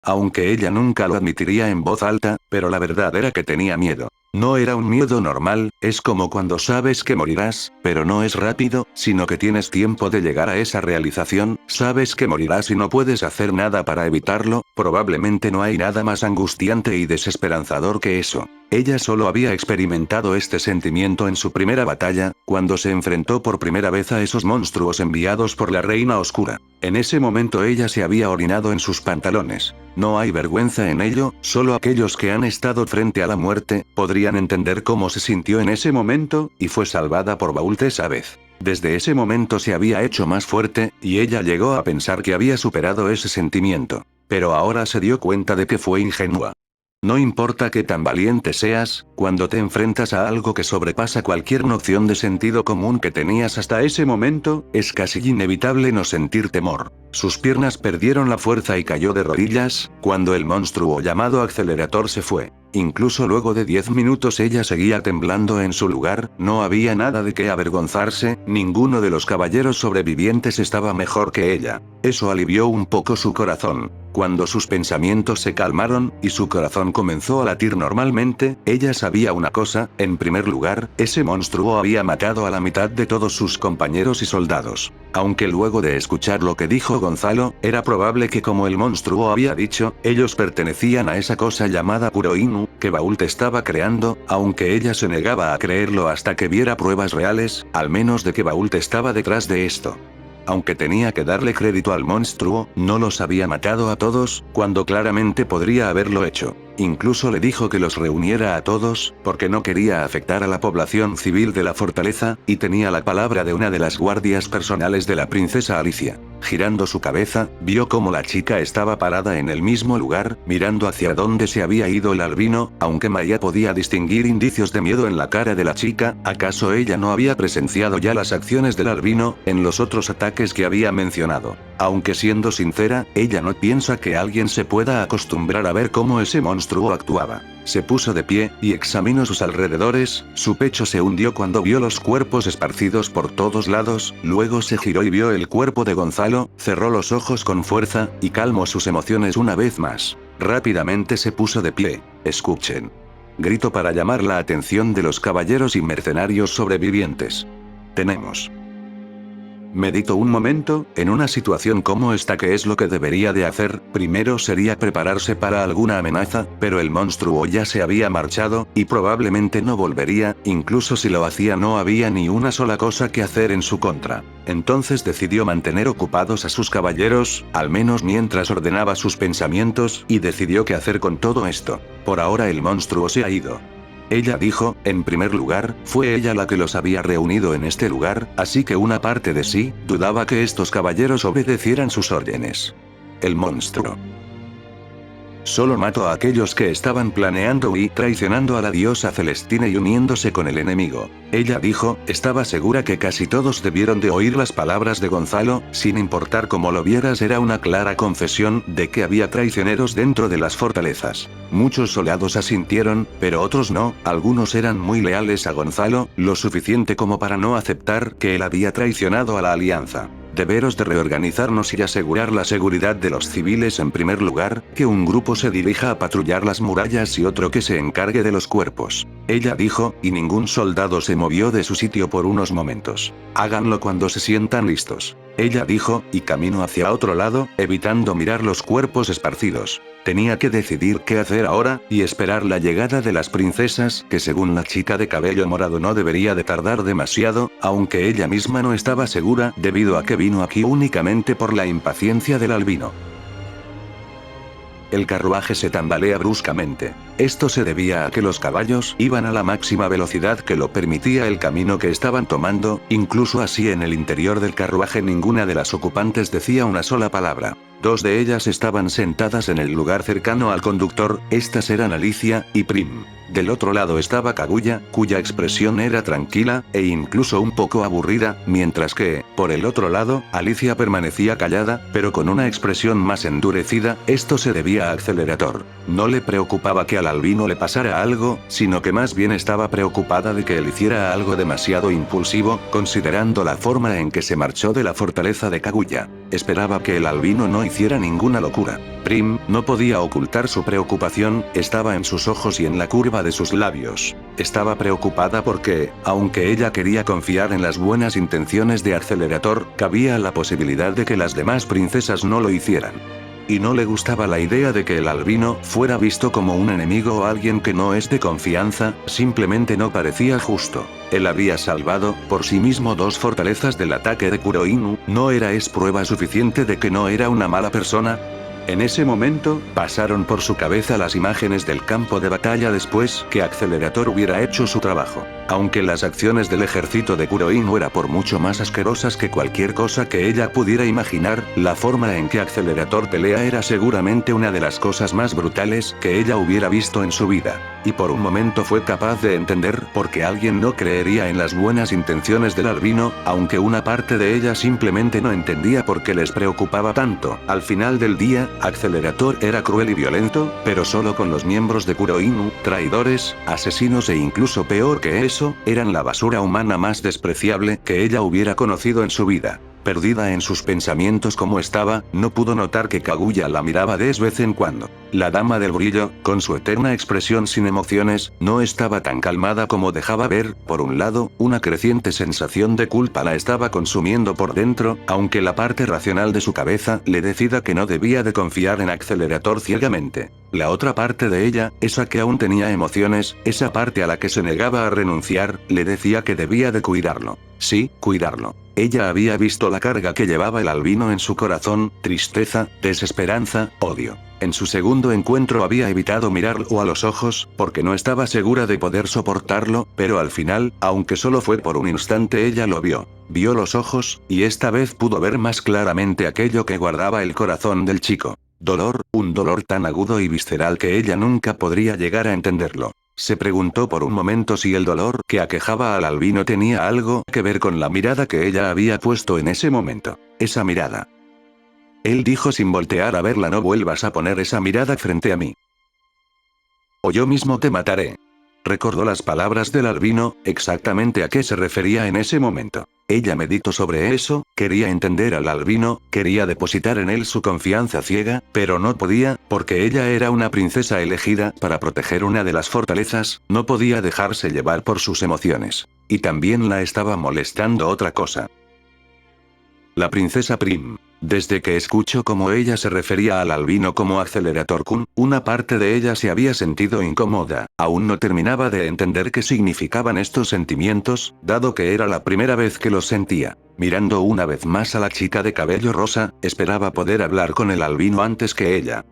aunque ella nunca lo admitiría en voz alta, pero la verdad era que tenía miedo. No era un miedo normal, es como cuando sabes que morirás, pero no es rápido, sino que tienes tiempo de llegar a esa realización, sabes que morirás y no puedes hacer nada para evitarlo, probablemente no hay nada más angustiante y desesperanzador que eso. Ella solo había experimentado este sentimiento en su primera batalla, cuando se enfrentó por primera vez a esos monstruos enviados por la Reina Oscura. En ese momento ella se había orinado en sus pantalones. No hay vergüenza en ello, solo aquellos que han estado frente a la muerte, podrían entender cómo se sintió en ese momento, y fue salvada por Bault esa vez. Desde ese momento se había hecho más fuerte, y ella llegó a pensar que había superado ese sentimiento. Pero ahora se dio cuenta de que fue ingenua. No importa qué tan valiente seas, cuando te enfrentas a algo que sobrepasa cualquier noción de sentido común que tenías hasta ese momento, es casi inevitable no sentir temor. Sus piernas perdieron la fuerza y cayó de rodillas, cuando el monstruo llamado Accelerator se fue. Incluso luego de 10 minutos ella seguía temblando en su lugar, no había nada de qué avergonzarse, ninguno de los caballeros sobrevivientes estaba mejor que ella. Eso alivió un poco su corazón. Cuando sus pensamientos se calmaron, y su corazón comenzó a latir normalmente, ella sabía una cosa, en primer lugar, ese monstruo había matado a la mitad de todos sus compañeros y soldados. Aunque luego de escuchar lo que dijo Gonzalo, era probable que como el monstruo había dicho, ellos pertenecían a esa cosa llamada Kuroinu, que Bault estaba creando, aunque ella se negaba a creerlo hasta que viera pruebas reales, al menos de que Bault estaba detrás de esto. Aunque tenía que darle crédito al monstruo, no los había matado a todos, cuando claramente podría haberlo hecho. Incluso le dijo que los reuniera a todos, porque no quería afectar a la población civil de la fortaleza, y tenía la palabra de una de las guardias personales de la princesa Alicia. Girando su cabeza, vio cómo la chica estaba parada en el mismo lugar, mirando hacia donde se había ido el albino, aunque Maya podía distinguir indicios de miedo en la cara de la chica. ¿Acaso ella no había presenciado ya las acciones del albino, en los otros ataques que había mencionado? Aunque siendo sincera, ella no piensa que alguien se pueda acostumbrar a ver cómo ese monstruo actuaba. Se puso de pie, y examinó sus alrededores, su pecho se hundió cuando vio los cuerpos esparcidos por todos lados, luego se giró y vio el cuerpo de Gonzalo, cerró los ojos con fuerza, y calmó sus emociones una vez más. Rápidamente se puso de pie. Escuchen. Gritó para llamar la atención de los caballeros y mercenarios sobrevivientes. Tenemos. Meditó un momento, en una situación como esta, ¿qué es lo que debería de hacer? Primero sería prepararse para alguna amenaza, pero el monstruo ya se había marchado, y probablemente no volvería, incluso si lo hacía no había ni una sola cosa que hacer en su contra. Entonces decidió mantener ocupados a sus caballeros, al menos mientras ordenaba sus pensamientos, y decidió qué hacer con todo esto. Por ahora el monstruo se ha ido. Ella dijo, en primer lugar, fue ella la que los había reunido en este lugar, así que una parte de sí, dudaba que estos caballeros obedecieran sus órdenes. El monstruo. Solo mató a aquellos que estaban planeando y traicionando a la diosa Celestina y uniéndose con el enemigo. Ella dijo, estaba segura que casi todos debieron de oír las palabras de Gonzalo, sin importar cómo lo vieras, era una clara confesión de que había traicioneros dentro de las fortalezas. Muchos soldados asintieron, pero otros no, algunos eran muy leales a Gonzalo, lo suficiente como para no aceptar que él había traicionado a la alianza. Deberos de reorganizarnos y asegurar la seguridad de los civiles en primer lugar, que un grupo se dirija a patrullar las murallas y otro que se encargue de los cuerpos. Ella dijo, y ningún soldado se movió de su sitio por unos momentos. Háganlo cuando se sientan listos. Ella dijo, y caminó hacia otro lado, evitando mirar los cuerpos esparcidos. Tenía que decidir qué hacer ahora, y esperar la llegada de las princesas, que según la chica de cabello morado no debería de tardar demasiado, aunque ella misma no estaba segura, debido a que vino aquí únicamente por la impaciencia del albino. El carruaje se tambalea bruscamente. Esto se debía a que los caballos iban a la máxima velocidad que lo permitía el camino que estaban tomando, incluso así en el interior del carruaje ninguna de las ocupantes decía una sola palabra. Dos de ellas estaban sentadas en el lugar cercano al conductor, estas eran Alicia y Prim. Del otro lado estaba Kaguya, cuya expresión era tranquila, e incluso un poco aburrida, mientras que, por el otro lado, Alicia permanecía callada, pero con una expresión más endurecida. Esto se debía a Accelerator. No le preocupaba que al albino le pasara algo, sino que más bien estaba preocupada de que él hiciera algo demasiado impulsivo, considerando la forma en que se marchó de la fortaleza de Kaguya. Esperaba que el albino no hiciera ninguna locura. Prim, No podía ocultar su preocupación, estaba en sus ojos y en la curva de sus labios. Estaba preocupada porque, aunque ella quería confiar en las buenas intenciones de Accelerator, cabía la posibilidad de que las demás princesas no lo hicieran. Y no le gustaba la idea de que el albino fuera visto como un enemigo o alguien que no es de confianza, simplemente no parecía justo. Él había salvado, por sí mismo, 2 fortalezas del ataque de Kuroinu, ¿no era es prueba suficiente de que no era una mala persona? En ese momento, pasaron por su cabeza las imágenes del campo de batalla después que Accelerator hubiera hecho su trabajo. Aunque las acciones del ejército de Kuroinu eran por mucho más asquerosas que cualquier cosa que ella pudiera imaginar, la forma en que Accelerator pelea era seguramente una de las cosas más brutales que ella hubiera visto en su vida. Y por un momento fue capaz de entender por qué alguien no creería en las buenas intenciones del albino, aunque una parte de ella simplemente no entendía por qué les preocupaba tanto. Al final del día, Accelerator era cruel y violento, pero solo con los miembros de Kuroinu, traidores, asesinos e incluso peor que eso, eran la basura humana más despreciable que ella hubiera conocido en su vida. Perdida en sus pensamientos como estaba, no pudo notar que Kaguya la miraba de vez en cuando. La dama del brillo, con su eterna expresión sin emociones, no estaba tan calmada como dejaba ver. Por un lado, una creciente sensación de culpa la estaba consumiendo por dentro, aunque la parte racional de su cabeza le decía que no debía de confiar en Accelerator ciegamente. La otra parte de ella, esa que aún tenía emociones, esa parte a la que se negaba a renunciar, le decía que debía de cuidarlo. Sí, cuidarlo. Ella había visto la carga que llevaba el albino en su corazón, tristeza, desesperanza, odio. En su segundo encuentro había evitado mirarlo a los ojos, porque no estaba segura de poder soportarlo, pero al final, aunque solo fue por un instante, ella lo vio. Vio los ojos, y esta vez pudo ver más claramente aquello que guardaba el corazón del chico. Dolor, un dolor tan agudo y visceral que ella nunca podría llegar a entenderlo. Se preguntó por un momento si el dolor que aquejaba al albino tenía algo que ver con la mirada que ella había puesto en ese momento. Esa mirada. Él dijo sin voltear a verla: no vuelvas a poner esa mirada frente a mí. O yo mismo te mataré. Recordó las palabras del albino, exactamente a qué se refería en ese momento. Ella meditó sobre eso, quería entender al albino, quería depositar en él su confianza ciega, pero no podía, porque ella era una princesa elegida para proteger una de las fortalezas, no podía dejarse llevar por sus emociones. Y también la estaba molestando otra cosa. La princesa Prim. Desde que escuchó cómo ella se refería al albino como Accelerator-kun, una parte de ella se había sentido incómoda. Aún no terminaba de entender qué significaban estos sentimientos, dado que era la primera vez que los sentía. Mirando una vez más a la chica de cabello rosa, esperaba poder hablar con el albino antes que ella.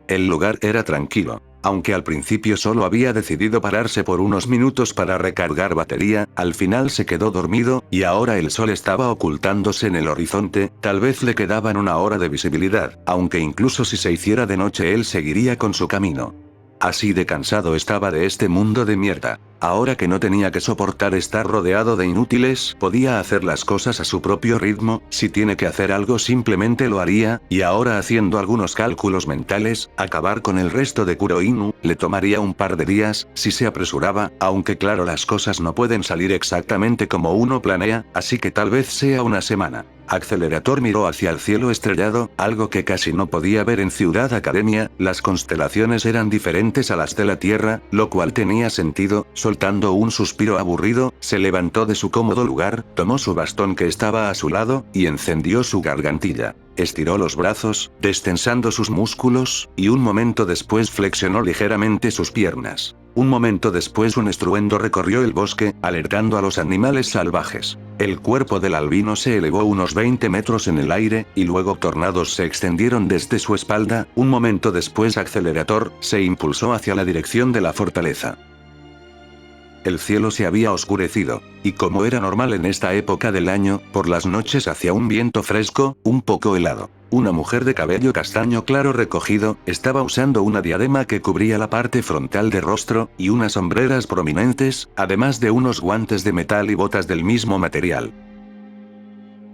El lugar era tranquilo. Aunque al principio solo había decidido pararse por unos minutos para recargar batería, al final se quedó dormido, y ahora el sol estaba ocultándose en el horizonte, tal vez le quedaban 1 hora de visibilidad, aunque incluso si se hiciera de noche él seguiría con su camino. Así de cansado estaba de este mundo de mierda. Ahora que no tenía que soportar estar rodeado de inútiles, podía hacer las cosas a su propio ritmo, si tiene que hacer algo simplemente lo haría, y ahora haciendo algunos cálculos mentales, acabar con el resto de Kuroinu, le tomaría un par de días, si se apresuraba, aunque claro las cosas no pueden salir exactamente como uno planea, así que tal vez sea una semana. Accelerator miró hacia el cielo estrellado, algo que casi no podía ver en Ciudad Academia, las constelaciones eran diferentes a las de la Tierra, lo cual tenía sentido. Soltando un suspiro aburrido, se levantó de su cómodo lugar, tomó su bastón que estaba a su lado, y encendió su gargantilla. Estiró los brazos, destensando sus músculos, y un momento después flexionó ligeramente sus piernas. Un momento después un estruendo recorrió el bosque, alertando a los animales salvajes. El cuerpo del albino se elevó unos 20 metros en el aire, y luego tornados se extendieron desde su espalda. Un momento después Accelerator se impulsó hacia la dirección de la fortaleza. El cielo se había oscurecido, y como era normal en esta época del año, por las noches hacía un viento fresco, un poco helado. Una mujer de cabello castaño claro recogido, estaba usando una diadema que cubría la parte frontal del rostro, y unas sombreras prominentes, además de unos guantes de metal y botas del mismo material.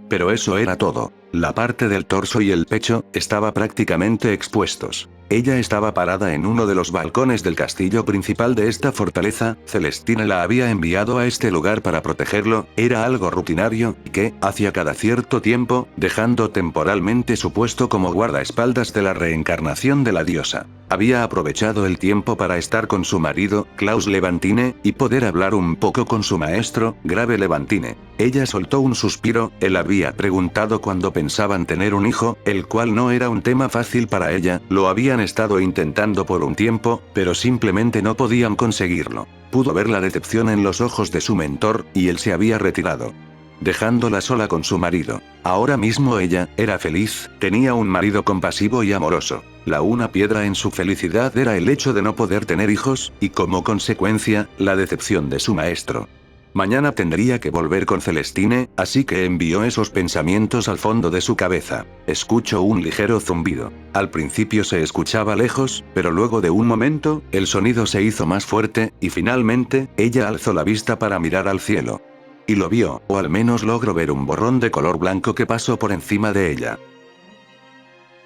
Pero eso era todo. La parte del torso y el pecho estaba prácticamente expuestos. Ella estaba parada en uno de los balcones del castillo principal de esta fortaleza. Celestina la había enviado a este lugar para protegerlo, era algo rutinario, que hacía cada cierto tiempo, dejando temporalmente su puesto como guardaespaldas de la reencarnación de la diosa. Había aprovechado el tiempo para estar con su marido, Klaus Levantine, y poder hablar un poco con su maestro, Grave Levantine. Ella soltó un suspiro, él había preguntado cuándo pensaban tener un hijo, el cual no era un tema fácil para ella, lo habían estado intentando por un tiempo, pero simplemente no podían conseguirlo. Pudo ver la decepción en los ojos de su mentor, y él se había retirado, dejándola sola con su marido. Ahora mismo ella era feliz, tenía un marido compasivo y amoroso. La una piedra en su felicidad era el hecho de no poder tener hijos, y como consecuencia, la decepción de su maestro. Mañana tendría que volver con Celestine, así que envió esos pensamientos al fondo de su cabeza. Escuchó un ligero zumbido. Al principio se escuchaba lejos, pero luego de un momento, el sonido se hizo más fuerte, y finalmente, ella alzó la vista para mirar al cielo. Y lo vio, o al menos logró ver un borrón de color blanco que pasó por encima de ella.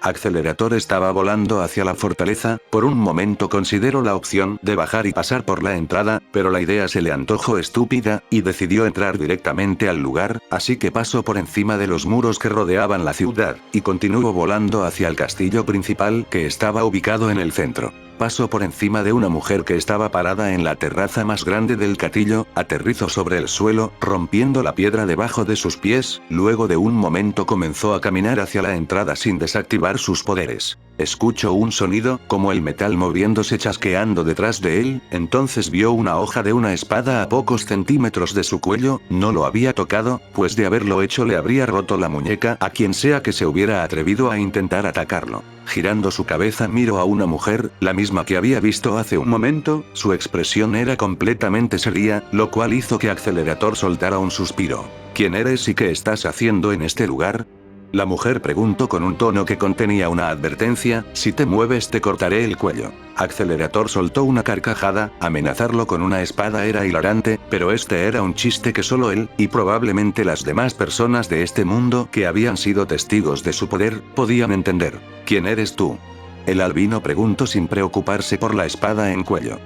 Accelerator estaba volando hacia la fortaleza. Por un momento consideró la opción de bajar y pasar por la entrada, pero la idea se le antojó estúpida, y decidió entrar directamente al lugar, así que pasó por encima de los muros que rodeaban la ciudad, y continuó volando hacia el castillo principal que estaba ubicado en el centro. Pasó por encima de una mujer que estaba parada en la terraza más grande del castillo, aterrizó sobre el suelo, rompiendo la piedra debajo de sus pies, luego de un momento comenzó a caminar hacia la entrada sin desactivar sus poderes. Escuchó un sonido, como el metal moviéndose chasqueando detrás de él, entonces vio una hoja de una espada a pocos centímetros de su cuello, no lo había tocado, pues de haberlo hecho le habría roto la muñeca a quien sea que se hubiera atrevido a intentar atacarlo. Girando su cabeza miró a una mujer, la misma que había visto hace un momento, su expresión era completamente seria, lo cual hizo que Accelerator soltara un suspiro. ¿Quién eres y qué estás haciendo en este lugar? La mujer preguntó con un tono que contenía una advertencia: si te mueves te cortaré el cuello. Accelerator soltó una carcajada, amenazarlo con una espada era hilarante, pero este era un chiste que solo él, y probablemente las demás personas de este mundo que habían sido testigos de su poder, podían entender. ¿Quién eres tú? El albino preguntó sin preocuparse por la espada en cuello.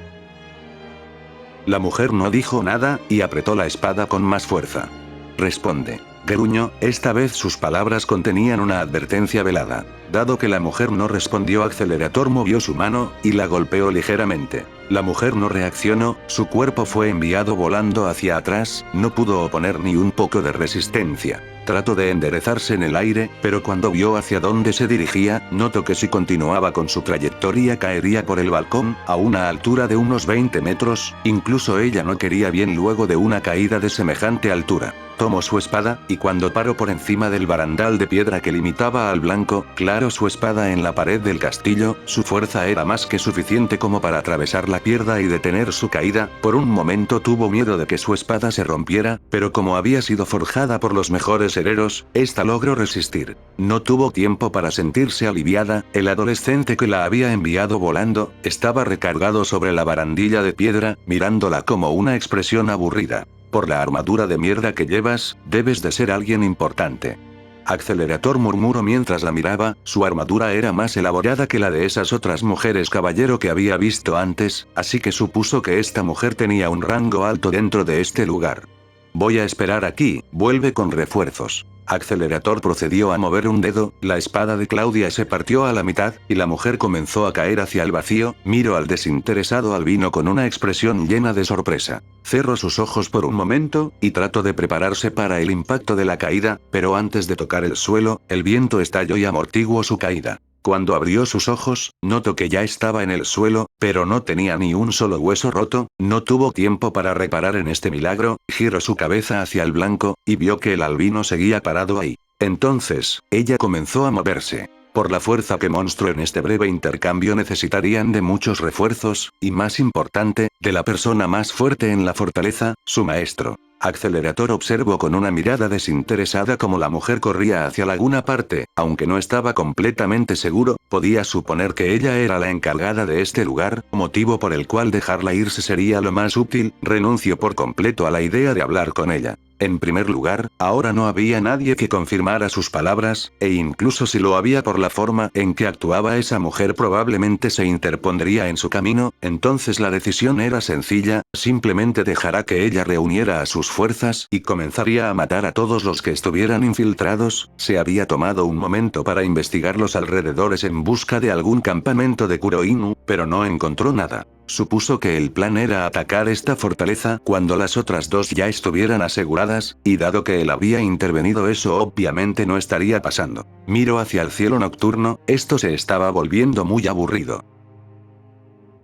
La mujer no dijo nada, y apretó la espada con más fuerza. Responde. Gruñó, esta vez sus palabras contenían una advertencia velada. Dado que la mujer no respondió, Accelerator movió su mano, y la golpeó ligeramente. La mujer no reaccionó, su cuerpo fue enviado volando hacia atrás, no pudo oponer ni un poco de resistencia. Trató de enderezarse en el aire, pero cuando vio hacia dónde se dirigía, notó que si continuaba con su trayectoria caería por el balcón, a una altura de unos 20 metros, incluso ella no quería bien luego de una caída de semejante altura. Tomó su espada, y cuando paró por encima del barandal de piedra que limitaba al blanco, claro, su espada en la pared del castillo, su fuerza era más que suficiente como para atravesar la piedra y detener su caída. Por un momento tuvo miedo de que su espada se rompiera, pero como había sido forjada por los mejores herreros, esta logró resistir. No tuvo tiempo para sentirse aliviada, el adolescente que la había enviado volando, estaba recargado sobre la barandilla de piedra, mirándola como una expresión aburrida. Por la armadura de mierda que llevas, debes de ser alguien importante. Accelerator murmuró mientras la miraba, su armadura era más elaborada que la de esas otras mujeres caballero que había visto antes, así que supuso que esta mujer tenía un rango alto dentro de este lugar. Voy a esperar aquí, vuelve con refuerzos. Accelerator procedió a mover un dedo, la espada de Claudia se partió a la mitad, y la mujer comenzó a caer hacia el vacío. Miró al desinteresado albino con una expresión llena de sorpresa. Cerró sus ojos por un momento, y trató de prepararse para el impacto de la caída, pero antes de tocar el suelo, el viento estalló y amortiguó su caída. Cuando abrió sus ojos, notó que ya estaba en el suelo, pero no tenía ni un solo hueso roto, no tuvo tiempo para reparar en este milagro, giró su cabeza hacia el blanco, y vio que el albino seguía parado ahí. Entonces, ella comenzó a moverse. Por la fuerza que mostró en este breve intercambio necesitarían de muchos refuerzos, y más importante, de la persona más fuerte en la fortaleza, su maestro. Accelerator observó con una mirada desinteresada cómo la mujer corría hacia alguna parte, aunque no estaba completamente seguro, podía suponer que ella era la encargada de este lugar, motivo por el cual dejarla irse sería lo más útil. Renunció por completo a la idea de hablar con ella. En primer lugar, ahora no había nadie que confirmara sus palabras, e incluso si lo había por la forma en que actuaba esa mujer probablemente se interpondría en su camino, entonces la decisión era sencilla, simplemente dejará que ella reuniera a sus fuerzas y comenzaría a matar a todos los que estuvieran infiltrados. Se había tomado un momento para investigar los alrededores en busca de algún campamento de Kuroinu, pero no encontró nada. Supuso que el plan era atacar esta fortaleza cuando las otras dos ya estuvieran aseguradas, y dado que él había intervenido eso obviamente no estaría pasando. Miró hacia el cielo nocturno, esto se estaba volviendo muy aburrido.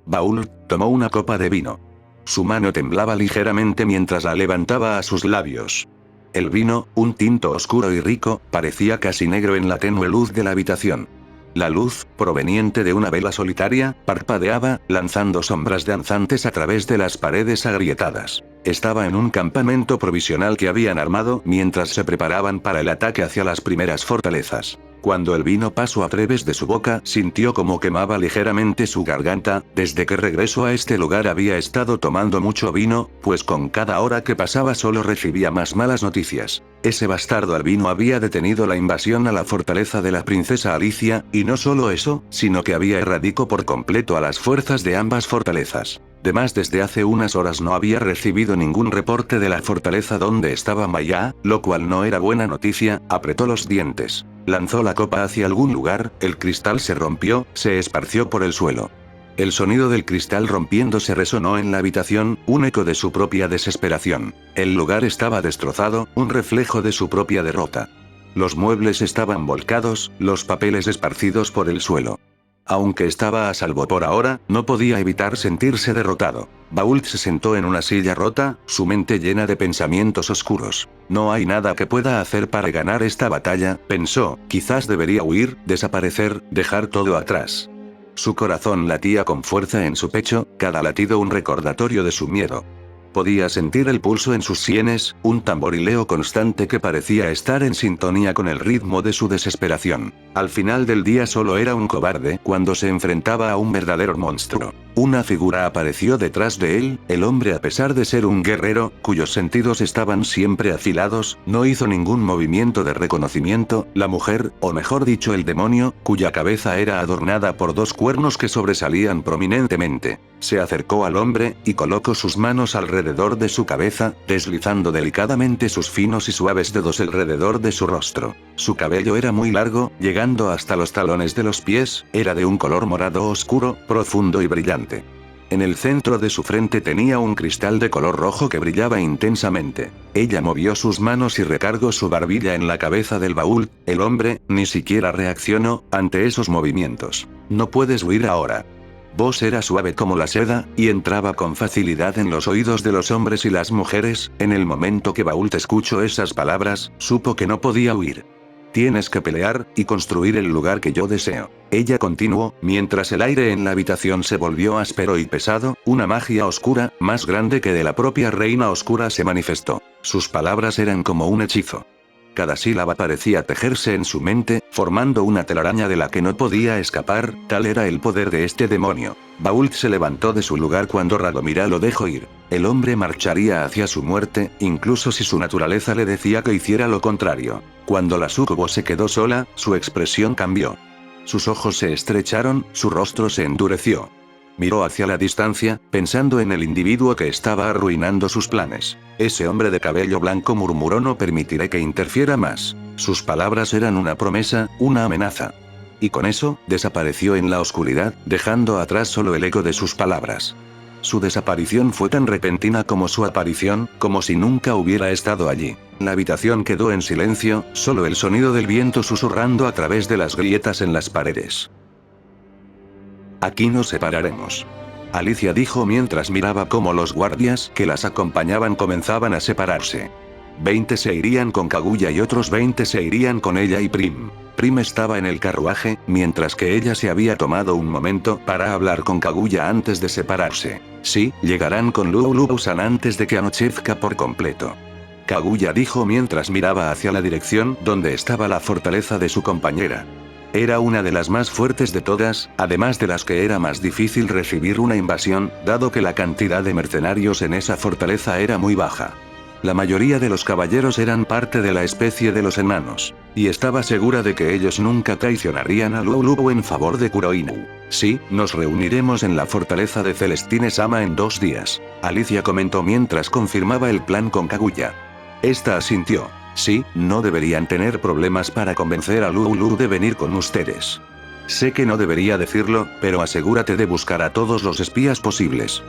Baúl tomó una copa de vino. Su mano temblaba ligeramente mientras la levantaba a sus labios. El vino, un tinto oscuro y rico, parecía casi negro en la tenue luz de la habitación. La luz, proveniente de una vela solitaria, parpadeaba, lanzando sombras danzantes a través de las paredes agrietadas. Estaba en un campamento provisional que habían armado mientras se preparaban para el ataque hacia las primeras fortalezas. Cuando el vino pasó a través de su boca, sintió como quemaba ligeramente su garganta. Desde que regresó a este lugar había estado tomando mucho vino, pues con cada hora que pasaba solo recibía más malas noticias. Ese bastardo albino había detenido la invasión a la fortaleza de la princesa Alicia, y no solo eso, sino que había erradicado por completo a las fuerzas de ambas fortalezas. Además, desde hace unas horas no había recibido ningún reporte de la fortaleza donde estaba Maya, lo cual no era buena noticia. Apretó los dientes. Lanzó la copa hacia algún lugar, el cristal se rompió, se esparció por el suelo. El sonido del cristal rompiéndose resonó en la habitación, un eco de su propia desesperación. El lugar estaba destrozado, un reflejo de su propia derrota. Los muebles estaban volcados, los papeles esparcidos por el suelo. Aunque estaba a salvo por ahora, no podía evitar sentirse derrotado. Baúl se sentó en una silla rota, su mente llena de pensamientos oscuros. No hay nada que pueda hacer para ganar esta batalla, pensó, quizás debería huir, desaparecer, dejar todo atrás. Su corazón latía con fuerza en su pecho, cada latido un recordatorio de su miedo. Podía sentir el pulso en sus sienes, un tamborileo constante que parecía estar en sintonía con el ritmo de su desesperación. Al final del día solo era un cobarde cuando se enfrentaba a un verdadero monstruo. Una figura apareció detrás de él, el hombre a pesar de ser un guerrero, cuyos sentidos estaban siempre afilados, no hizo ningún movimiento de reconocimiento. La mujer, o mejor dicho el demonio, cuya cabeza era adornada por dos cuernos que sobresalían prominentemente. Se acercó al hombre, y colocó sus manos alrededor de su cabeza, deslizando delicadamente sus finos y suaves dedos alrededor de su rostro. Su cabello era muy largo, llegando hasta los talones de los pies, era de un color morado oscuro, profundo y brillante. En el centro de su frente tenía un cristal de color rojo que brillaba intensamente. Ella movió sus manos y recargó su barbilla en la cabeza del baúl. El hombre, ni siquiera reaccionó ante esos movimientos. No puedes huir ahora. Voz era suave como la seda, y entraba con facilidad en los oídos de los hombres y las mujeres. En el momento que Baúl escuchó esas palabras, supo que no podía huir. Tienes que pelear, y construir el lugar que yo deseo. Ella continuó, mientras el aire en la habitación se volvió áspero y pesado, una magia oscura, más grande que de la propia reina oscura se manifestó. Sus palabras eran como un hechizo. Cada sílaba parecía tejerse en su mente, formando una telaraña de la que no podía escapar, tal era el poder de este demonio. Baúl se levantó de su lugar cuando Radomira lo dejó ir. El hombre marcharía hacia su muerte, incluso si su naturaleza le decía que hiciera lo contrario. Cuando la súcubo se quedó sola, su expresión cambió. Sus ojos se estrecharon, su rostro se endureció. Miró hacia la distancia, pensando en el individuo que estaba arruinando sus planes. Ese hombre de cabello blanco murmuró: no permitiré que interfiera más. Sus palabras eran una promesa, una amenaza. Y con eso, desapareció en la oscuridad, dejando atrás solo el eco de sus palabras. Su desaparición fue tan repentina como su aparición, como si nunca hubiera estado allí. La habitación quedó en silencio, solo el sonido del viento susurrando a través de las grietas en las paredes. Aquí nos separaremos. Alicia dijo mientras miraba cómo los guardias que las acompañaban comenzaban a separarse. 20 se irían con Kaguya y otros 20 se irían con ella y Prim. Prim estaba en el carruaje, mientras que ella se había tomado un momento para hablar con Kaguya antes de separarse. Sí, llegarán con Lulu-San antes de que anochezca por completo. Kaguya dijo mientras miraba hacia la dirección donde estaba la fortaleza de su compañera. Era una de las más fuertes de todas, además de las que era más difícil recibir una invasión, dado que la cantidad de mercenarios en esa fortaleza era muy baja. La mayoría de los caballeros eran parte de la especie de los enanos. Y estaba segura de que ellos nunca traicionarían a Lulu en favor de Kuroinu. Sí, nos reuniremos en la fortaleza de Celestine-sama en 2 días. Alicia comentó mientras confirmaba el plan con Kaguya. Esta asintió. Sí, no deberían tener problemas para convencer a Lulu de venir con ustedes. Sé que no debería decirlo, pero asegúrate de buscar a todos los espías posibles.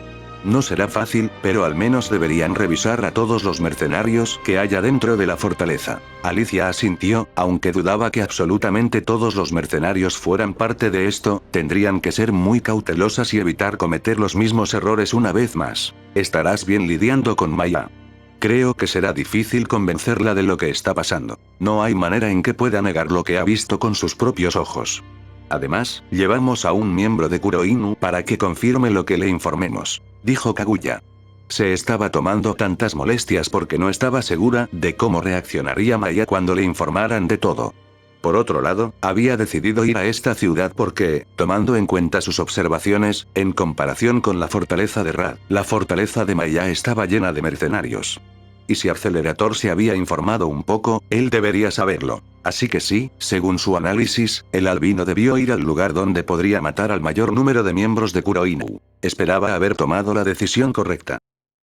No será fácil, pero al menos deberían revisar a todos los mercenarios que haya dentro de la fortaleza. Alicia asintió, aunque dudaba que absolutamente todos los mercenarios fueran parte de esto, tendrían que ser muy cautelosas y evitar cometer los mismos errores una vez más. Estarás bien lidiando con Maya. Creo que será difícil convencerla de lo que está pasando. No hay manera en que pueda negar lo que ha visto con sus propios ojos. Además, llevamos a un miembro de Kuroinu para que confirme lo que le informemos, dijo Kaguya. Se estaba tomando tantas molestias porque no estaba segura de cómo reaccionaría Maya cuando le informaran de todo. Por otro lado, había decidido ir a esta ciudad porque, tomando en cuenta sus observaciones, en comparación con la fortaleza de Rad, la fortaleza de Maya estaba llena de mercenarios. Y si Accelerator se había informado un poco, él debería saberlo. Así que sí, según su análisis, el albino debió ir al lugar donde podría matar al mayor número de miembros de Kuroinu. Esperaba haber tomado la decisión correcta.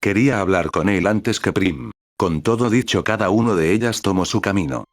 Quería hablar con él antes que Prim. Con todo dicho, cada uno de ellas tomó su camino.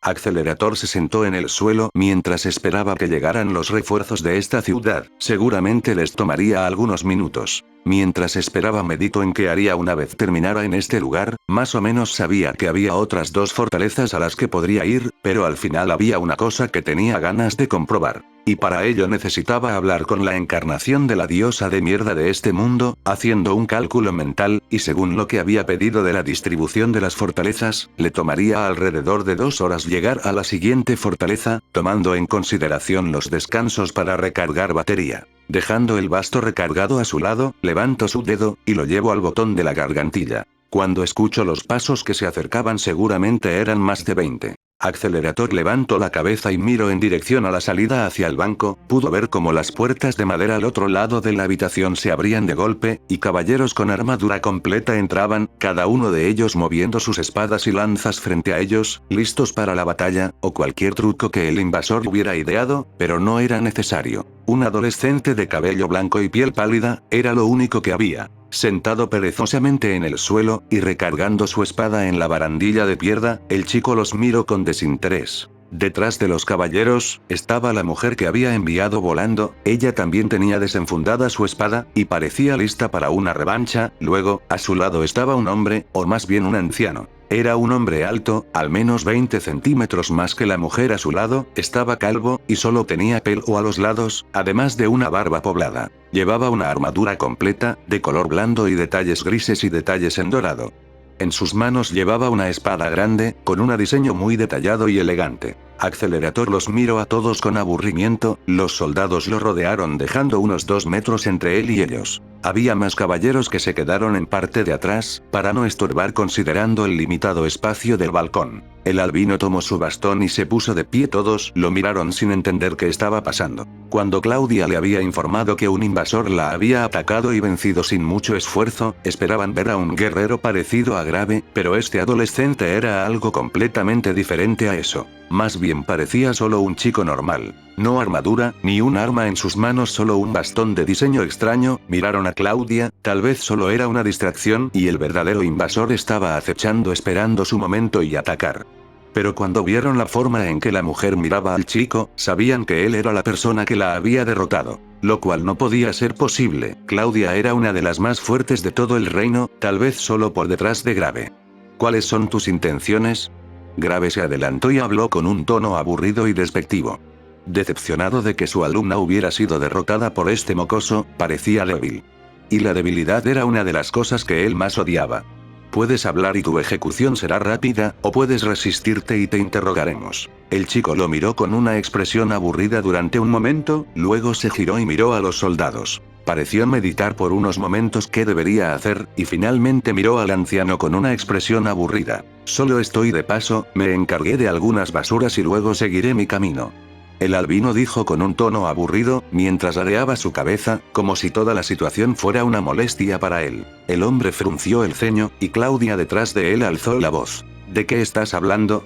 Accelerator se sentó en el suelo mientras esperaba que llegaran los refuerzos de esta ciudad. Seguramente les tomaría algunos minutos. Mientras esperaba meditó en qué haría una vez terminara en este lugar. Más o menos sabía que había otras 2 fortalezas a las que podría ir, pero al final había una cosa que tenía ganas de comprobar. Y para ello necesitaba hablar con la encarnación de la diosa de mierda de este mundo, haciendo un cálculo mental, y según lo que había pedido de la distribución de las fortalezas, le tomaría alrededor de 2 horas llegar a la siguiente fortaleza, tomando en consideración los descansos para recargar batería. Dejando el basto recargado a su lado, levanto su dedo, y lo llevo al botón de la gargantilla. Cuando escucho los pasos que se acercaban seguramente eran más de 20. Accelerator levantó la cabeza y miró en dirección a la salida hacia el banco, pudo ver cómo las puertas de madera al otro lado de la habitación se abrían de golpe, y caballeros con armadura completa entraban, cada uno de ellos moviendo sus espadas y lanzas frente a ellos, listos para la batalla, o cualquier truco que el invasor hubiera ideado, pero no era necesario. Un adolescente de cabello blanco y piel pálida, era lo único que había. Sentado perezosamente en el suelo, y recargando su espada en la barandilla de piedra, el chico los miró con desinterés. Detrás de los caballeros, estaba la mujer que había enviado volando, ella también tenía desenfundada su espada, y parecía lista para una revancha. Luego, a su lado estaba un hombre, o más bien un anciano. Era un hombre alto, al menos 20 centímetros más que la mujer a su lado, estaba calvo, y solo tenía pelo a los lados, además de una barba poblada. Llevaba una armadura completa, de color blando y detalles grises y detalles en dorado. En sus manos llevaba una espada grande, con un diseño muy detallado y elegante. Accelerator los miró a todos con aburrimiento, los soldados lo rodearon dejando unos 2 metros entre él y ellos. Había más caballeros que se quedaron en parte de atrás, para no estorbar considerando el limitado espacio del balcón. El albino tomó su bastón y se puso de pie. Todos lo miraron sin entender qué estaba pasando. Cuando Claudia le había informado que un invasor la había atacado y vencido sin mucho esfuerzo, esperaban ver a un guerrero parecido a Grave, pero este adolescente era algo completamente diferente a eso. Más bien parecía solo un chico normal. No armadura, ni un arma en sus manos, solo un bastón de diseño extraño. Miraron a Claudia, tal vez solo era una distracción y el verdadero invasor estaba acechando esperando su momento y atacar. Pero cuando vieron la forma en que la mujer miraba al chico, sabían que él era la persona que la había derrotado. Lo cual no podía ser posible. Claudia era una de las más fuertes de todo el reino, tal vez solo por detrás de Grave. ¿Cuáles son tus intenciones? Grave se adelantó y habló con un tono aburrido y despectivo. Decepcionado de que su alumna hubiera sido derrotada por este mocoso, parecía débil. Y la debilidad era una de las cosas que él más odiaba. Puedes hablar y tu ejecución será rápida, o puedes resistirte y te interrogaremos. El chico lo miró con una expresión aburrida durante un momento, luego se giró y miró a los soldados. Pareció meditar por unos momentos qué debería hacer, y finalmente miró al anciano con una expresión aburrida. Solo estoy de paso, me encargué de algunas basuras y luego seguiré mi camino. El albino dijo con un tono aburrido, mientras areaba su cabeza, como si toda la situación fuera una molestia para él. El hombre frunció el ceño, y Claudia detrás de él alzó la voz. ¿De qué estás hablando?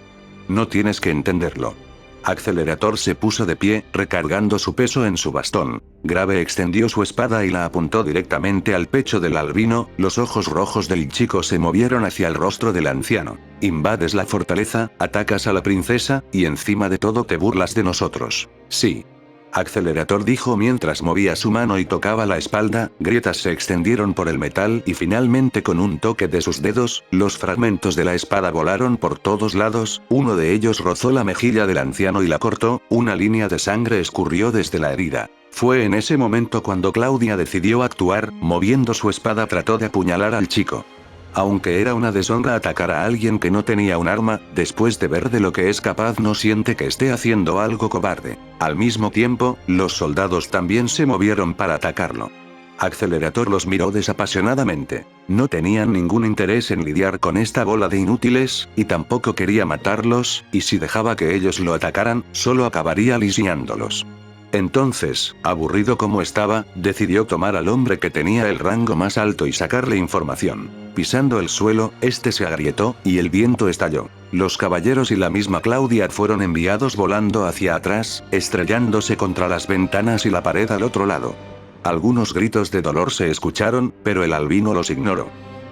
No tienes que entenderlo. Accelerator se puso de pie, recargando su peso en su bastón. Grave extendió su espada y la apuntó directamente al pecho del albino. Los ojos rojos del chico se movieron hacia el rostro del anciano. Invades la fortaleza, atacas a la princesa, y encima de todo te burlas de nosotros. Sí. Accelerator dijo mientras movía su mano y tocaba la espalda. Grietas se extendieron por el metal y finalmente con un toque de sus dedos, los fragmentos de la espada volaron por todos lados. Uno de ellos rozó la mejilla del anciano y la cortó. Una línea de sangre escurrió desde la herida. Fue en ese momento cuando Claudia decidió actuar. Moviendo su espada trató de apuñalar al chico. Aunque era una deshonra atacar a alguien que no tenía un arma, después de ver de lo que es capaz no siente que esté haciendo algo cobarde. Al mismo tiempo, los soldados también se movieron para atacarlo. Accelerator los miró desapasionadamente. No tenían ningún interés en lidiar con esta bola de inútiles, y tampoco quería matarlos, y si dejaba que ellos lo atacaran, solo acabaría lisiándolos. Entonces, aburrido como estaba, decidió tomar al hombre que tenía el rango más alto y sacarle información. Pisando el suelo, este se agrietó, y el viento estalló. Los caballeros y la misma Claudia fueron enviados volando hacia atrás, estrellándose contra las ventanas y la pared al otro lado. Algunos gritos de dolor se escucharon, pero el albino los ignoró.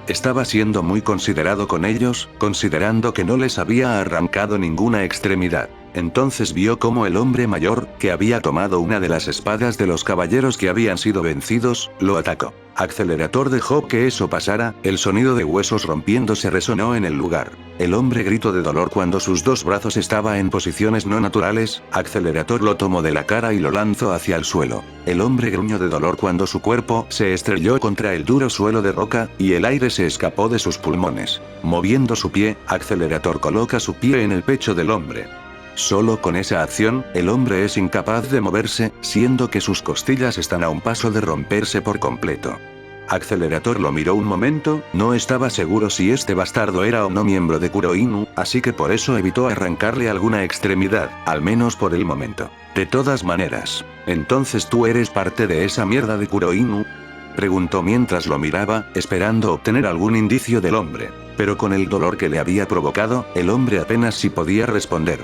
Estaba siendo muy considerado con ellos, considerando que no les había arrancado ninguna extremidad. Entonces vio cómo el hombre mayor, que había tomado una de las espadas de los caballeros que habían sido vencidos, lo atacó. Accelerator dejó que eso pasara. El sonido de huesos rompiéndose resonó en el lugar. El hombre gritó de dolor cuando sus dos brazos estaban en posiciones no naturales. Accelerator lo tomó de la cara y lo lanzó hacia el suelo. El hombre gruñó de dolor cuando su cuerpo se estrelló contra el duro suelo de roca, y el aire se escapó de sus pulmones. Moviendo su pie, Accelerator coloca su pie en el pecho del hombre. Solo con esa acción, el hombre es incapaz de moverse, siendo que sus costillas están a un paso de romperse por completo. Accelerator lo miró un momento, no estaba seguro si este bastardo era o no miembro de Kuroinu, así que por eso evitó arrancarle alguna extremidad, al menos por el momento. De todas maneras, ¿entonces tú eres parte de esa mierda de Kuroinu? Preguntó mientras lo miraba, esperando obtener algún indicio del hombre. Pero con el dolor que le había provocado, el hombre apenas si podía responder.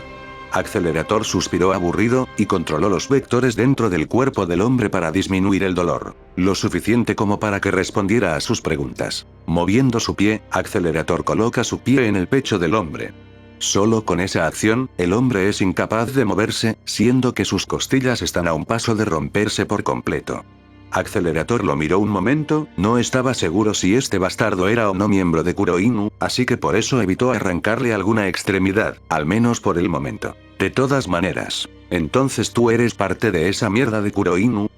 Accelerator suspiró aburrido, y controló los vectores dentro del cuerpo del hombre para disminuir el dolor. Lo suficiente como para que respondiera a sus preguntas. Moviendo su pie, Accelerator coloca su pie en el pecho del hombre. Solo con esa acción, el hombre es incapaz de moverse, siendo que sus costillas están a un paso de romperse por completo. Accelerator lo miró un momento, no estaba seguro si este bastardo era o no miembro de Kuroinu, así que por eso evitó arrancarle alguna extremidad, al menos por el momento. De todas maneras, ¿entonces tú eres parte de esa mierda de Kuroinu?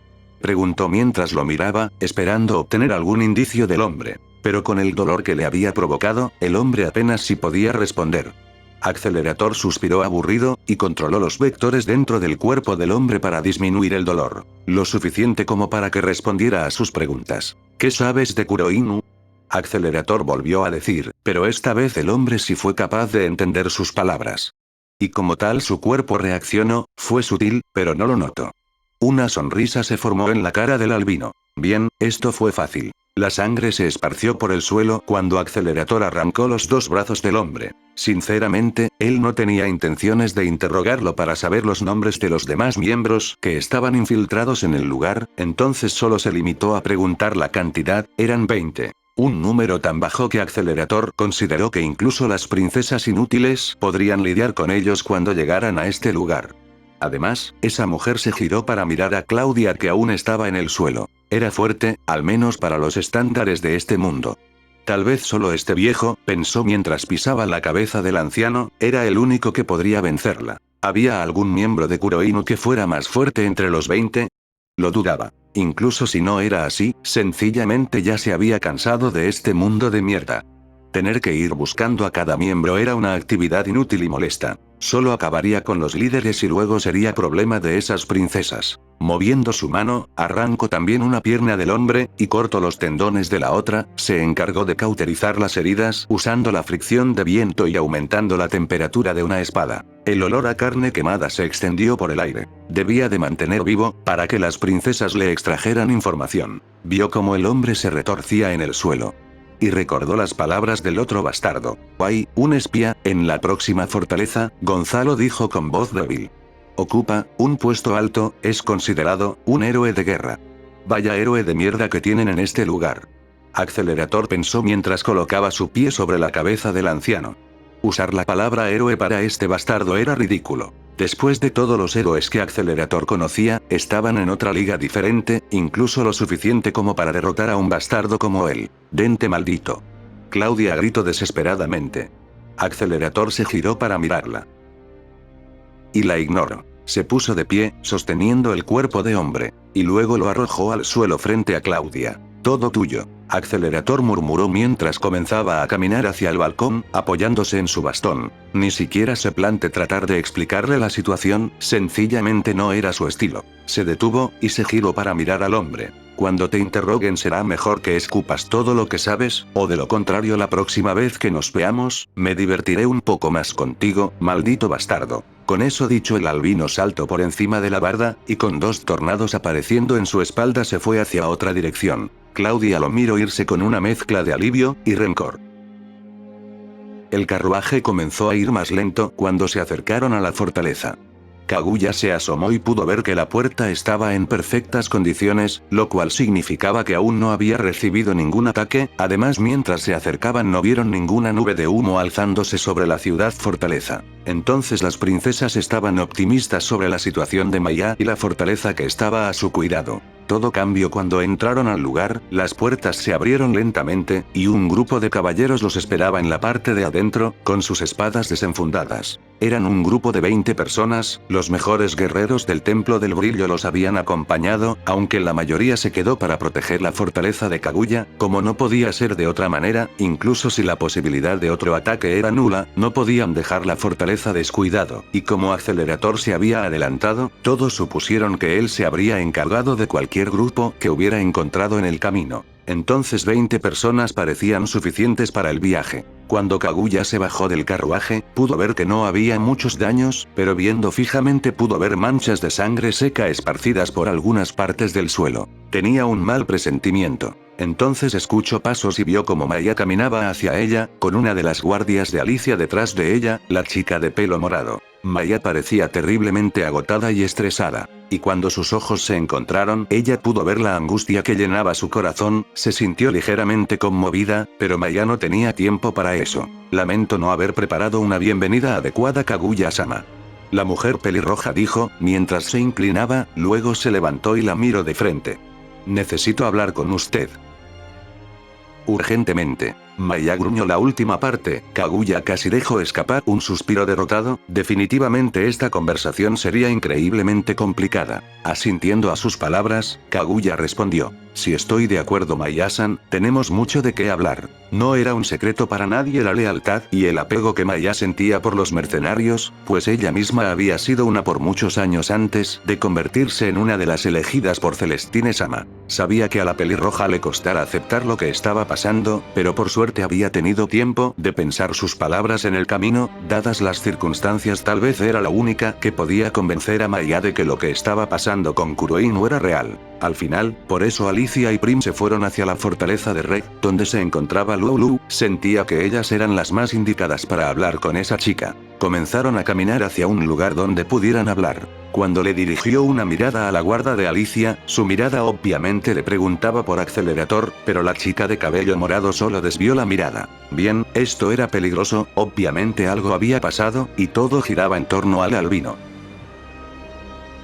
Preguntó mientras lo miraba, esperando obtener algún indicio del hombre. Pero con el dolor que le había provocado, el hombre apenas si podía responder. Accelerator suspiró aburrido, y controló los vectores dentro del cuerpo del hombre para disminuir el dolor. Lo suficiente como para que respondiera a sus preguntas. ¿Qué sabes de Kuroinu? Accelerator volvió a decir, pero esta vez el hombre sí fue capaz de entender sus palabras. Y como tal su cuerpo reaccionó, fue sutil, pero no lo notó. Una sonrisa se formó en la cara del albino. Bien, esto fue fácil. La sangre se esparció por el suelo cuando Accelerator arrancó los dos brazos del hombre. Sinceramente, él no tenía intenciones de interrogarlo para saber los nombres de los demás miembros que estaban infiltrados en el lugar, entonces solo se limitó a preguntar la cantidad, eran 20. Un número tan bajo que Accelerator consideró que incluso las princesas inútiles podrían lidiar con ellos cuando llegaran a este lugar. Además, esa mujer se giró para mirar a Claudia que aún estaba en el suelo. Era fuerte, al menos para los estándares de este mundo. Tal vez solo este viejo, pensó mientras pisaba la cabeza del anciano, era el único que podría vencerla. ¿Había algún miembro de Kuroinu que fuera más fuerte entre los 20? Lo dudaba. Incluso si no era así, sencillamente ya se había cansado de este mundo de mierda. Tener que ir buscando a cada miembro era una actividad inútil y molesta. Solo acabaría con los líderes y luego sería problema de esas princesas. Moviendo su mano, arrancó también una pierna del hombre, y cortó los tendones de la otra. Se encargó de cauterizar las heridas usando la fricción de viento y aumentando la temperatura de una espada. El olor a carne quemada se extendió por el aire. Debía de mantener vivo, para que las princesas le extrajeran información. Vio cómo el hombre se retorcía en el suelo. Y recordó las palabras del otro bastardo. «Hay un espía en la próxima fortaleza», Gonzalo dijo con voz débil. «Ocupa un puesto alto, es considerado un héroe de guerra. Vaya héroe de mierda que tienen en este lugar». Accelerator pensó mientras colocaba su pie sobre la cabeza del anciano. Usar la palabra héroe para este bastardo era ridículo. Después de todos los héroes que Accelerator conocía, estaban en otra liga diferente, incluso lo suficiente como para derrotar a un bastardo como él. «Dente maldito». Claudia gritó desesperadamente. Accelerator se giró para mirarla. Y la ignoró. Se puso de pie, sosteniendo el cuerpo de hombre. Y luego lo arrojó al suelo frente a Claudia. «Todo tuyo». Accelerator murmuró mientras comenzaba a caminar hacia el balcón, apoyándose en su bastón. Ni siquiera se planteó tratar de explicarle la situación, sencillamente no era su estilo. Se detuvo, y se giró para mirar al hombre. «Cuando te interroguen será mejor que escupas todo lo que sabes, o de lo contrario la próxima vez que nos veamos, me divertiré un poco más contigo, maldito bastardo». Con eso dicho, el albino saltó por encima de la barda, y con dos tornados apareciendo en su espalda se fue hacia otra dirección. Claudia lo miró irse con una mezcla de alivio y rencor. El carruaje comenzó a ir más lento cuando se acercaron a la fortaleza. Kaguya se asomó y pudo ver que la puerta estaba en perfectas condiciones, lo cual significaba que aún no había recibido ningún ataque. Además, mientras se acercaban no vieron ninguna nube de humo alzándose sobre la ciudad fortaleza. Entonces las princesas estaban optimistas sobre la situación de Maya y la fortaleza que estaba a su cuidado. Todo cambió cuando entraron al lugar, las puertas se abrieron lentamente, y un grupo de caballeros los esperaba en la parte de adentro, con sus espadas desenfundadas. Eran un grupo de 20 personas, los mejores guerreros del Templo del Brillo los habían acompañado, aunque la mayoría se quedó para proteger la fortaleza de Kaguya, como no podía ser de otra manera, incluso si la posibilidad de otro ataque era nula, no podían dejar la fortaleza descuidado, y como Accelerator se había adelantado, todos supusieron que él se habría encargado de cualquier grupo que hubiera encontrado en el camino. Entonces 20 personas parecían suficientes para el viaje. Cuando Kaguya se bajó del carruaje, pudo ver que no había muchos daños, pero viendo fijamente pudo ver manchas de sangre seca esparcidas por algunas partes del suelo. Tenía un mal presentimiento. Entonces escuchó pasos y vio como Maya caminaba hacia ella, con una de las guardias de Alicia detrás de ella, la chica de pelo morado. Maya parecía terriblemente agotada y estresada. Y cuando sus ojos se encontraron, ella pudo ver la angustia que llenaba su corazón, se sintió ligeramente conmovida, pero Maya no tenía tiempo para eso. «Lamento no haber preparado una bienvenida adecuada, Kaguya-sama». La mujer pelirroja dijo, mientras se inclinaba, luego se levantó y la miró de frente. «Necesito hablar con usted. Urgentemente». Maya gruñó la última parte. Kaguya casi dejó escapar un suspiro derrotado. Definitivamente esta conversación sería increíblemente complicada. Asintiendo a sus palabras, Kaguya respondió: «Si estoy de acuerdo, Maya-san, tenemos mucho de qué hablar». No era un secreto para nadie la lealtad y el apego que Maya sentía por los mercenarios, pues ella misma había sido una por muchos años antes de convertirse en una de las elegidas por Celestine-sama. Sabía que a la pelirroja le costara aceptar lo que estaba pasando, pero por suerte había tenido tiempo de pensar sus palabras en el camino. Dadas las circunstancias, tal vez era la única que podía convencer a Maya de que lo que estaba pasando con Kuroin no era real. Al final, por eso Alicia y Prim se fueron hacia la fortaleza de Reg, donde se encontraba Lulu. Sentía que ellas eran las más indicadas para hablar con esa chica. Comenzaron a caminar hacia un lugar donde pudieran hablar. Cuando le dirigió una mirada a la guarda de Alicia, su mirada obviamente le preguntaba por Accelerator, pero la chica de cabello morado solo desvió la mirada. Bien, esto era peligroso, obviamente algo había pasado, y todo giraba en torno al albino.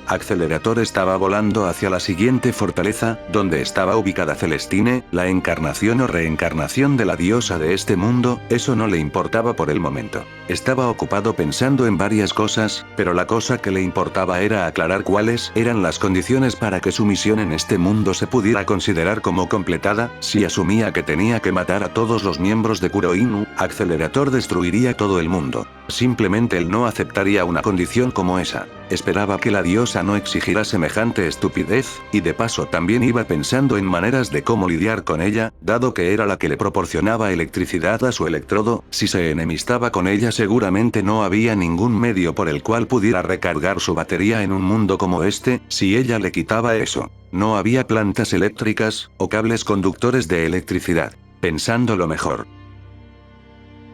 Accelerator estaba volando hacia la siguiente fortaleza, donde estaba ubicada Celestine, la encarnación o reencarnación de la diosa de este mundo. Eso no le importaba por el momento. Estaba ocupado pensando en varias cosas, pero la cosa que le importaba era aclarar cuáles eran las condiciones para que su misión en este mundo se pudiera considerar como completada. Si asumía que tenía que matar a todos los miembros de Kuroinu, Accelerator destruiría todo el mundo. Simplemente él no aceptaría una condición como esa. Esperaba que la diosa no exigiera semejante estupidez, y de paso también iba pensando en maneras de cómo lidiar con ella, dado que era la que le proporcionaba electricidad a su electrodo. Si se enemistaba con ella seguramente no había ningún medio por el cual pudiera recargar su batería en un mundo como este. Si ella le quitaba eso, no había plantas eléctricas, o cables conductores de electricidad. Pensándolo mejor,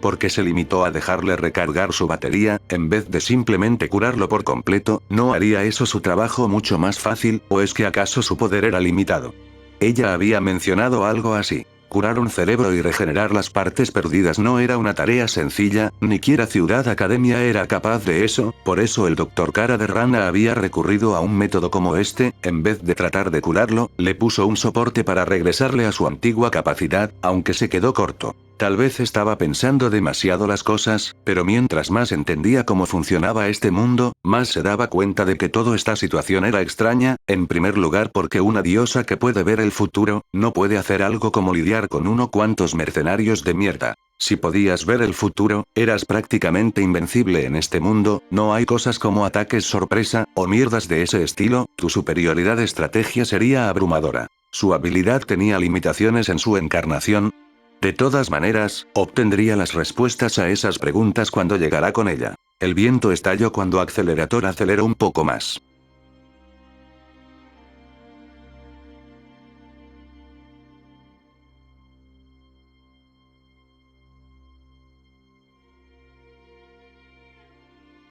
porque se limitó a dejarle recargar su batería, en vez de simplemente curarlo por completo. ¿No haría eso su trabajo mucho más fácil, o es que acaso su poder era limitado? Ella había mencionado algo así. Curar un cerebro y regenerar las partes perdidas no era una tarea sencilla, ni siquiera Ciudad Academia era capaz de eso. Por eso el Dr. Cara de Rana había recurrido a un método como este. En vez de tratar de curarlo, le puso un soporte para regresarle a su antigua capacidad, aunque se quedó corto. Tal vez estaba pensando demasiado las cosas, pero mientras más entendía cómo funcionaba este mundo, más se daba cuenta de que toda esta situación era extraña. En primer lugar, porque una diosa que puede ver el futuro, no puede hacer algo como lidiar con unos cuantos mercenarios de mierda. Si podías ver el futuro, eras prácticamente invencible en este mundo. No hay cosas como ataques sorpresa, o mierdas de ese estilo. Tu superioridad de estrategia sería abrumadora. Su habilidad tenía limitaciones en su encarnación. De todas maneras, obtendría las respuestas a esas preguntas cuando llegara con ella. El viento estalló cuando Accelerator aceleró un poco más.